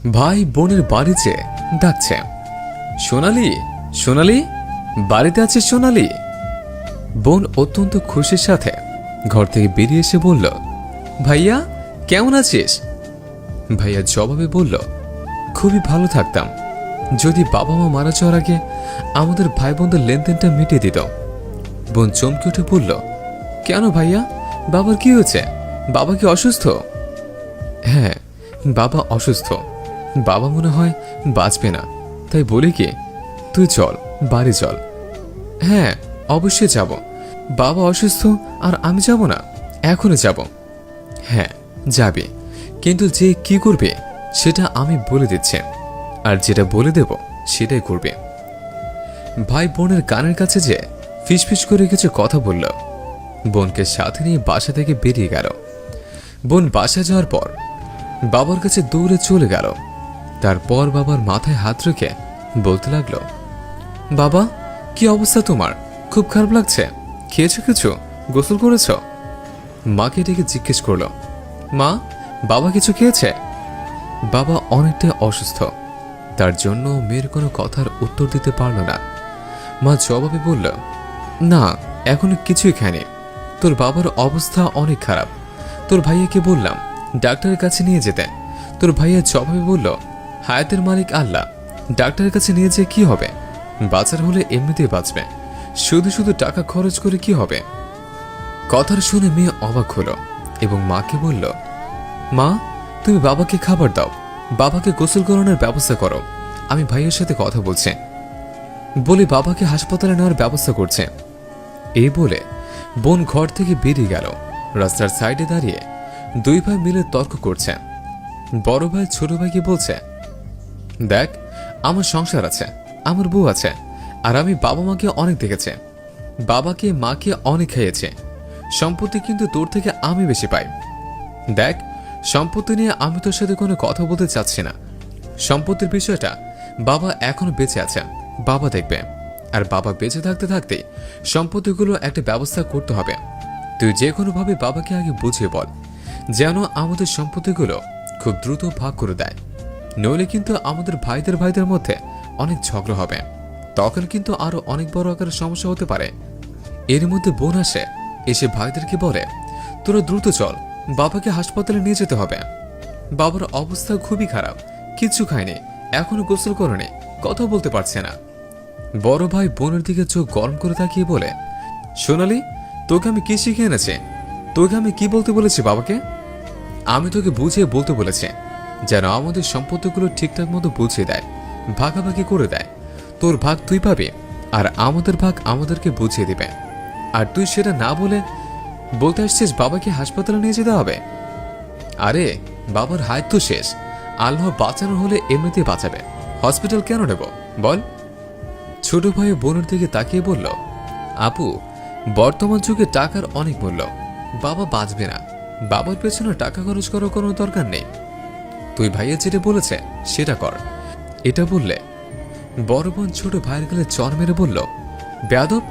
ভাই বোনের বাড়িতে ডাকছে, সোনালি সোনালি, বাড়িতে আছে সোনালি। বোন অত্যন্ত খুশির সাথে ঘর থেকে বেরিয়ে এসে বলল, ভাইয়া কেমন আছিস? ভাইয়া জবাবে বলল, খুবই ভালো থাকতাম যদি বাবা মা মারা যাওয়ার আগে আমাদের ভাই বোনদের লেনদেনটা মিটিয়ে দিত। বোন চমকে উঠে বলল, কেন ভাইয়া, বাবার কি হয়েছে? বাবা কি অসুস্থ? হ্যাঁ, বাবা অসুস্থ। বাবা মনে হয় বাঁচবে না, তাই বলি কি তুই চল, বাড়ি চল। হ্যাঁ অবশ্যই যাব, বাবা অসুস্থ আর আমি যাব না? এখনই যাব। হ্যাঁ যাবে, কিন্তু যে কি করবে সেটা আমি বলে দিচ্ছি, আর যেটা বলে দেব সেটাই করবে। ভাই বোনের কানের কাছে যে ফিসফিস করে কিছু কথা বলল। বোনকে সাথে নিয়ে বাসা থেকে বেরিয়ে গেল। বোন বাসা যাওয়ার পর বাবার কাছে দৌড়ে চলে গেল। তারপর বাবার মাথায় হাত রেখে বলতে লাগলো, বাবা কি অবস্থা তোমার? খুব খারাপ লাগছে? খেয়েছো কিছু? গোসল করেছ? মাকে ডেকে জিজ্ঞেস করলো, মা বাবা কিছু খেয়েছে? বাবা অনেকটা অসুস্থ, তার জন্য মেয়ের কোনো কথার উত্তর দিতে পারল না। মা জবাবে বলল, না এখনো কিছুই খায়নি, তোর বাবার অবস্থা অনেক খারাপ। তোর ভাইয়াকে বললাম ডাক্তারের কাছে নিয়ে যেতে। তোর ভাইয়া জবাবে বলল, হায়াতের মালিক আল্লাহ, ডাক্তারের কাছে নিয়ে যেয়ে কি হবে? বাঁচার হলে এমনিতেই বাঁচবে, শুধু শুধু টাকা খরচ করে কি হবে? কথার শুনে মেয়ে অবাক হলো এবং মাকে বলল, মা তুমি বাবাকে খাবার দাও, বাবাকে গোসল করানোর ব্যবস্থা করো, আমি ভাইয়ের সাথে কথা বলছি। বলে বাবাকে হাসপাতালে নেওয়ার ব্যবস্থা করছে। এই বলে বোন ঘর থেকে বেরিয়ে গেল। রাস্তার সাইডে দাঁড়িয়ে দুই ভাই মিলে তর্ক করছে। বড় ভাই ছোট ভাইকে বলছে, দেখ আমার সংসার আছে, আমার বউ আছে, আর আমি বাবা মাকে অনেক দেখেছি, বাবাকে মাকে অনেক খাইয়েছে, সম্পত্তি কিন্তু তোর থেকে আমি বেশি পাই। দেখ সম্পত্তি নিয়ে আমি তোর সাথে কোনো কথা বলতে চাচ্ছি না। সম্পত্তির বিষয়টা বাবা এখনো বেঁচে আছে, বাবা দেখবে, আর বাবা বেঁচে থাকতে থাকতেই সম্পত্তিগুলো একটা ব্যবস্থা করতে হবে। তুই যে কোনোভাবে বাবাকে আগে বুঝিয়ে বল যেন আমাদের সম্পত্তিগুলো খুব দ্রুত ভাগ করে দেয়, নইলে কিন্তু আমাদের ভাইদের মধ্যে অনেক ঝগড়া হবে, তখন কিন্তু আরো অনেক বড় আকারের সমস্যা হতে পারে। এর মধ্যে বোন আসে, এসে ভাইদেরকে বলে, তোরা দ্রুত চল, বাবাকে হাসপাতালে নিয়ে যেতে হবে। বাবার অবস্থা খুবই খারাপ, কিচ্ছু খায়নি, এখনো গোসল করেনি, কথা বলতে পারছে না। বড় ভাই বোনের দিকে চোখ গরম করে তাকিয়ে বলে, সোনালি তোকে আমি কি শিখে এনেছি? তোকে আমি কি বলতে বলেছি বাবাকে? আমি তোকে বুঝিয়ে বলতে বলেছি যেন আমাদের সম্পত্তিগুলো ঠিকঠাক মতো বুঝিয়ে দেয়, ভাগাভাগি করে দেয়। তোর ভাগ তুই পাবি, আর আমাদের ভাগ আমাদেরকে বুঝিয়ে দিবে। আর তুই সেটা না বলে বলতে আসছিস বাবাকে হাসপাতালে নিয়ে যেতে হবে। আরে বাবার হায়াত তো শেষ, আল্লাহ বাঁচানো হলে এমনিতেই বাঁচাবে, হসপিটাল কেন নেব বল? ছোট ভাই বোনের দিকে তাকিয়ে বলল, আপু বর্তমান যুগে টাকার অনেক মূল্য, বাবা বাঁচবে না, বাবার পেছনে টাকা খরচ করার কোনো দরকার নেই। তুই ভাইয়া যেটা বলেছে সেটা কর। এটা বললে বড় বোন ছোট ভাইয়ের গেলে চর মেরে বলল, বেয়াদব,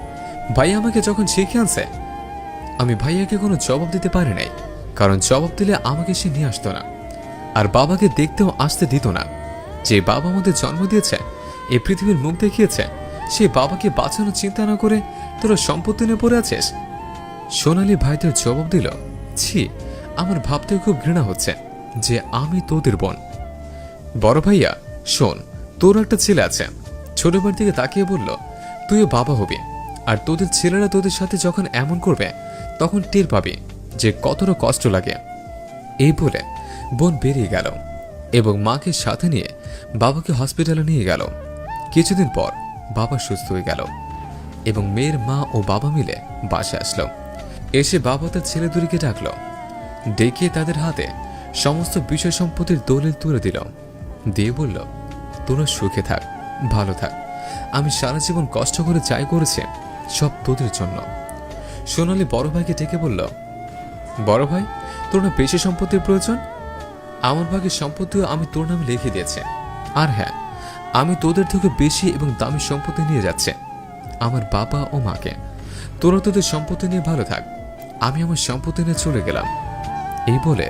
ভাইয়া আমাকে যখন শিখে আনছে আমি ভাইয়াকে কোনো জবাব দিতে পারি নাই, কারণ জবাব দিলে আমাকে সে নিয়ে আসতো না, আর বাবাকে দেখতেও আসতে দিত না। যে বাবা আমাদের জন্ম দিয়েছে, এই পৃথিবীর মুখ দেখিয়েছে, সে বাবাকে বাঁচানোর চিন্তা না করে তোরা সম্পত্তি নিয়ে পড়ে আছিস। সোনালি ভাইদের জবাব দিল, ছি, আমার ভাবতে খুব ঘৃণা হচ্ছে যে আমি তোদের বোন। বড় ভাইয়া শোন, তোর একটা ছেলে আছে। ছোট ভাইয়ের দিকে তাকিয়ে বলল, তুইও বাবা হবি, আর তোদের ছেলেরা তোদের সাথে যখন এমন করবে তখন টের পাবি যে কতটা কষ্ট লাগে। এই বলে বোন বেরিয়ে গেল এবং মাকে সাথে নিয়ে বাবাকে হসপিটালে নিয়ে গেল। কিছুদিন পর বাবা সুস্থ হয়ে গেল এবং মেয়ের মা ও বাবা মিলে বাসায় আসলো। এসে বাবা তার ছেলে দুটিকে ডাকলো, ডেকে তাদের হাতে সমস্ত বিষয় সম্পত্তির দলিল তুলে দিল, দিয়ে বলল, তোরা সুখে থাক, ভালো থাক, আমি সারা জীবন কষ্ট করে যাই করেছি সব তোদের জন্য। সোনালি বড় ভাইকে ডেকে বলল, বড় ভাই তোর না বেশি সম্পত্তির প্রয়োজন? আমার ভাগের সম্পত্তিও আমি তোর নামে লিখে দিয়েছি, আর হ্যাঁ আমি তোদের থেকে বেশি এবং দামি সম্পত্তি নিয়ে যাচ্ছে আমার বাবা ও মাকে। তোরা তোদের সম্পত্তি নিয়ে ভালো থাক, আমি আমার সম্পত্তি নিয়ে চলে গেলাম। এই বলে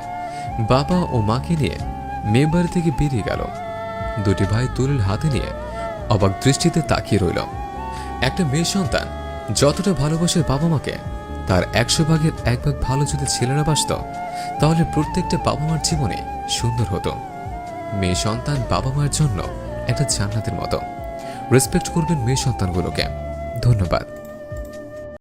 বাবা ও মাকে নিয়ে মেয়ে বাড়ি থেকে বেরিয়ে গেল। দুটি ভাই তুলির হাতে নিয়ে অবাক দৃষ্টিতে তাকিয়ে রইল। একটা মেয়ে সন্তান যতটা ভালোবাসে বাবা মাকে, তার 100 ভাগের 1 ভাগ ভালো যদি ছেলেরা বাসত, তাহলে প্রত্যেকটা বাবা মার জীবনে সুন্দর হতো। মেয়ে সন্তান বাবা মায়ের জন্য একটা জান্নাতের মতো। রেসপেক্ট করবেন মেয়ে সন্তানগুলোকে। ধন্যবাদ।